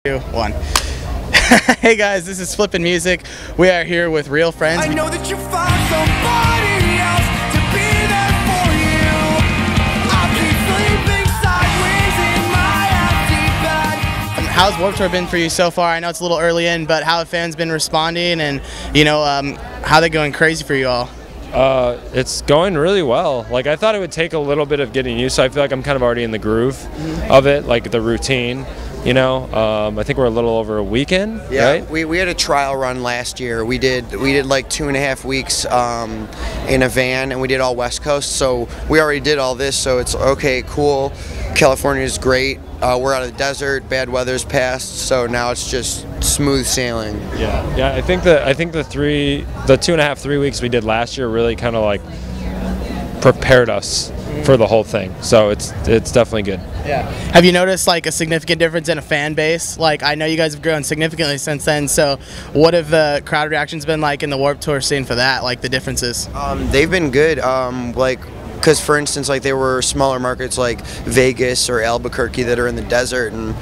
2, 1. Hey guys, this is FlippenMusic. We are here with real friends. I know that you found somebody else to be there for you. I'll keep sleeping sideways in my empty bed. How's Warped Tour been for you so far? I know it's a little early in, but how have fans been responding, and how they going crazy for you all? It's going really well. Like, I thought it would take a little bit of getting used to. I feel like I'm kind of already in the groove of it, like the routine. I think we're a little over a weekend. Yeah, right? we had a trial run last year. We did like 2.5 weeks in a van, and we did all West Coast. So we already did all this. So it's okay, cool. California is great. We're out of the desert. Bad weather's passed. So now it's just smooth sailing. Yeah. I think the 2.5, 3 weeks we did last year really kind of like prepared us for the whole thing, so it's definitely good. Yeah. Have you noticed like a significant difference in a fan base? Like, I know you guys have grown significantly since then, so what have the crowd reactions been like in the Warped Tour scene for that, like the differences? They've been good, because for instance, like, there were smaller markets like Vegas or Albuquerque that are in the desert, and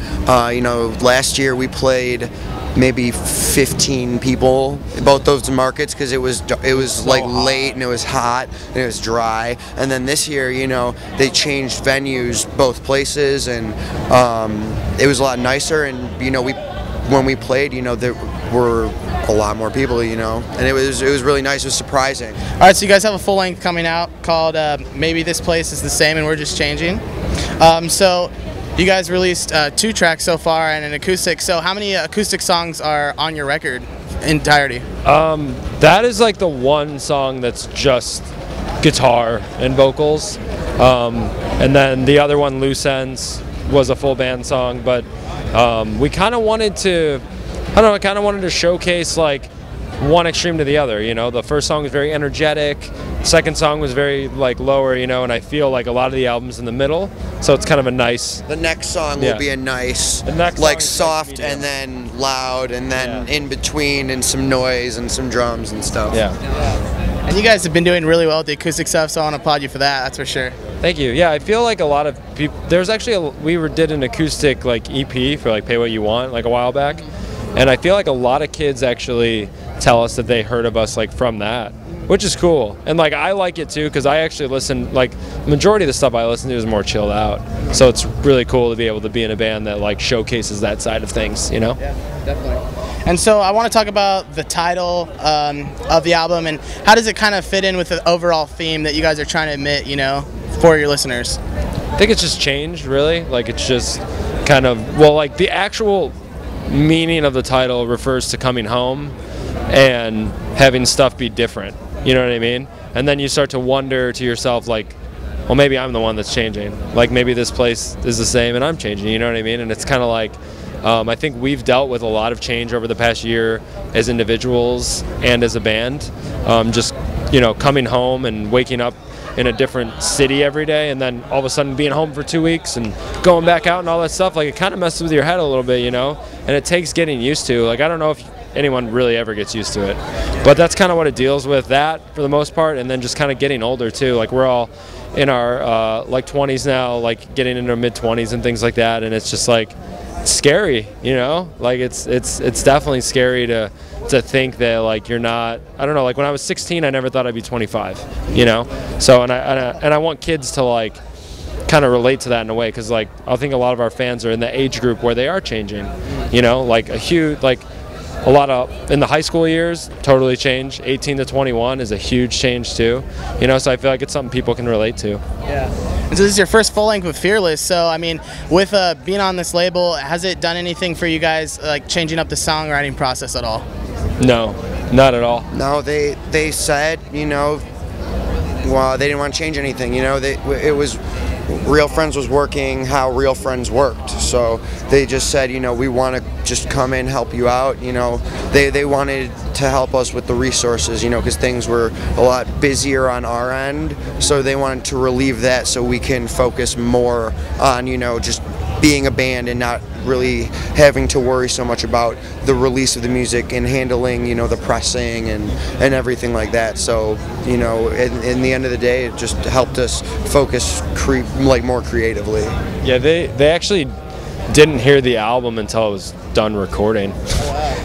last year we played maybe 15 people in both those markets because it was like late and it was hot and it was dry. And then this year, they changed venues both places, and it was a lot nicer. And when we played, there were a lot more people, and it was really nice. It was surprising. All right, so you guys have a full length coming out called Maybe This Place Is the Same and We're Just Changing. So you guys released 2 tracks so far and an acoustic. So how many acoustic songs are on your record entirety? That is like the one song that's just guitar and vocals, and then the other one, Loose Ends, was a full band song. But we kind of wanted to, showcase like one extreme to the other. The first song was very energetic, second song was very like lower, and I feel like a lot of the album's in the middle, so it's kind of a nice. The next song will be a nice, like soft and then loud and then in between and some noise and some drums and stuff. Yeah. And you guys have been doing really well with the acoustic stuff, so I want to applaud you for that. That's for sure. Thank you. Yeah, I feel like a lot of people. There's actually we did an acoustic like EP for like Pay What You Want like a while back, and I feel like a lot of kids actually tell us that they heard of us like from that, which is cool. And like I like it too because I actually listen, like majority of the stuff I listen to is more chilled out. So it's really cool to be able to be in a band that like showcases that side of things, Yeah, definitely. And so I want to talk about the title of the album and how does it kind of fit in with the overall theme that you guys are trying to admit, for your listeners? I think it's just changed, really. Like it's just kind of, like the actual meaning of the title refers to coming home and having stuff be different, you know what I mean? And then you start to wonder to yourself, like, well, maybe I'm the one that's changing. Like, maybe this place is the same and I'm changing, you know what I mean? And it's kind of like, I think we've dealt with a lot of change over the past year as individuals and as a band. Just, coming home and waking up in a different city every day and then all of a sudden being home for 2 weeks and going back out and all that stuff, like it kind of messes with your head a little bit, and it takes getting used to. Like, I don't know if anyone really ever gets used to it, but that's kind of what it deals with, that for the most part. And then just kind of getting older too, like we're all in our like 20s now, like getting into our mid-20s and things like that, and it's just like it's scary, like it's definitely scary to think that like you're not, I don't know, like when I was 16 I never thought I'd be 25, so and I want kids to like kind of relate to that in a way, because like I think a lot of our fans are in the age group where they are changing, like a huge, like a lot of in the high school years totally changed. 18 to 21 is a huge change too, so I feel like it's something people can relate to. Yeah. And so this is your first full length with Fearless, so I mean, with being on this label, has it done anything for you guys, like changing up the songwriting process at all? No, not at all. No, they said, well, they didn't want to change anything. It was Real Friends was working how Real Friends worked. So they just said, we want to just come in, help you out. They wanted to help us with the resources, because things were a lot busier on our end. So they wanted to relieve that so we can focus more on, just being a band and not really having to worry so much about the release of the music and handling, the pressing and everything like that. So, in the end of the day, it just helped us focus more creatively. Yeah, they actually didn't hear the album until it was done recording.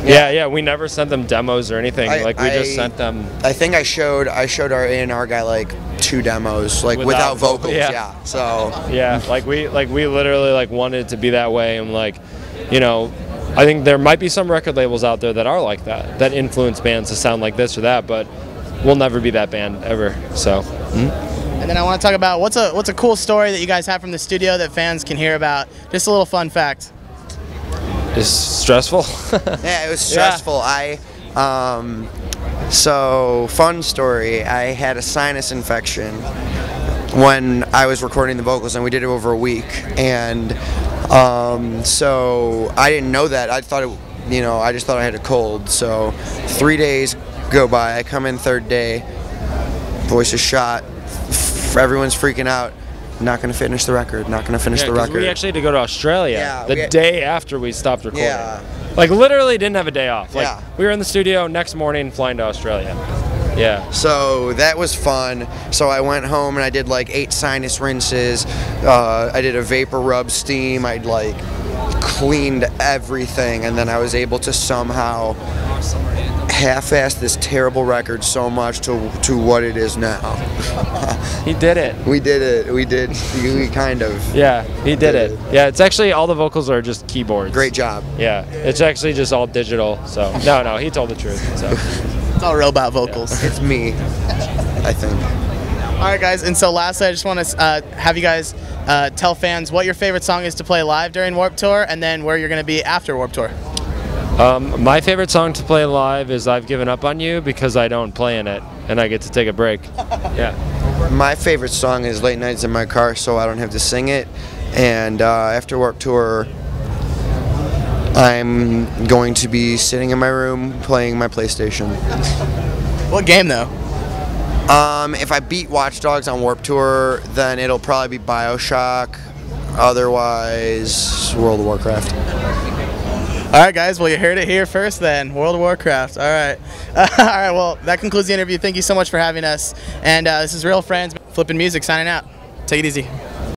Yeah, we never sent them demos or anything. We just sent them. I think I showed our A&R guy like 2 demos, like without vocals. Yeah. So yeah, we literally wanted it to be that way, and I think there might be some record labels out there that are like that influence bands to sound like this or that, but we'll never be that band ever. So. And then I want to talk about what's a cool story that you guys have from the studio that fans can hear about. Just a little fun fact. It's stressful. Yeah, it was stressful. So fun story. I had a sinus infection when I was recording the vocals, and we did it over a week. And so I didn't know that. I thought I just thought I had a cold. So 3 days go by. I come in 3rd day. Voice is shot. Everyone's freaking out. Not going to finish the record. Not going to finish the record. We actually had to go to Australia the day after we stopped recording. Yeah. Literally didn't have a day off. Yeah. We were in the studio, next morning flying to Australia. Yeah. So that was fun. So I went home and I did 8 sinus rinses. I did a vapor rub steam. I cleaned everything, and then I was able to somehow half-ass this terrible record so much to what it is now. He did it. We did it. We did. We kind of. Yeah, he did it. Yeah, it's actually all the vocals are just keyboards. Great job. Yeah, it's actually just all digital. So no, he told the truth. So It's all robot vocals. Yeah. It's me, I think. All right, guys. And so lastly, I just want to have you guys tell fans what your favorite song is to play live during Warped Tour, and then where you're going to be after Warped Tour. My favorite song to play live is I've Given Up on You, because I don't play in it and I get to take a break. Yeah. My favorite song is Late Nights in My Car, so I don't have to sing it. And after Warped Tour, I'm going to be sitting in my room playing my PlayStation. What game, though? If I beat Watch Dogs on Warped Tour, then it'll probably be BioShock. Otherwise, World of Warcraft. All right, guys. Well, you heard it here first then. World of Warcraft. All right. All right, well, that concludes the interview. Thank you so much for having us. And this is Real Friends, FlippenMusic signing out. Take it easy.